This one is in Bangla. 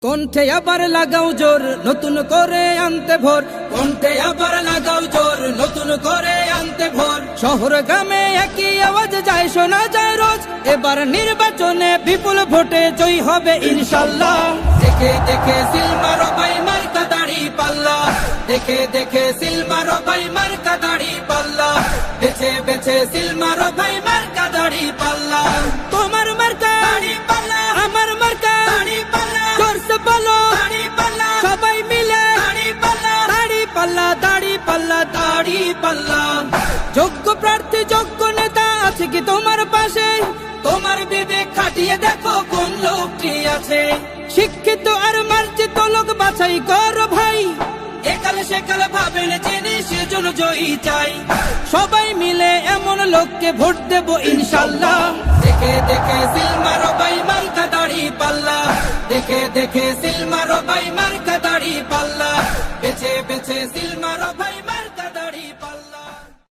কণ্ঠে আবার লাগাও জোর নতুন করে আনতে ভোর, কণ্ঠে আবার লাগাও জোর নতুন করে আনতে ভোর। শহর গ্রামে একই আওয়াজ যায় শোনা যায় রোজ, এবার নির্বাচনে বিপুল ভোটে জয়ী হবে ইনশাল্লাহ। দেখে দেখে সিল মারো ভাই মার্কা দাড়ি পাল্লা, দেখে দেখে সিল মারো ভাই মার্কা দাড়ি পাল্লা, বেছে বেছে সিল মারো ভাই মার্কা দাড়ি পাল্লা। তোমার মার্কা দাড়ি পাল্লা, আমার মার্কা দাড়ি পাল্লা, জোরসে বলো দাড়ি পাল্লা, সবাই মিলে দাড়ি পাল্লা, দাড়ি পাল্লা, দাড়ি পাল্লা, দাড়ি পাল্লা। যোগ্য প্রার্থী যোগ্য নেতা আছে কি তোমার পাশে? তোমার বিবেক খাটিয়ে দেখো কোন লোকটি আছে। শিক্ষিত আর মার্জিত লোক বাছাই করো ভাই, একালে সেকালে ভাবেন জেনে সেজন্য জয়ী চাই। সবাই মিলে এমন লোককে ভোট দেব ইনশাল্লাহ। দেখে দেখে সিল মারো ভাই মার্কা দাড়ি পাল্লা, দেখে দেখে সিল মারো ভাই মার্কা দাড়ি পাল্লা, বেছে বেছে সিল মারো ভাই।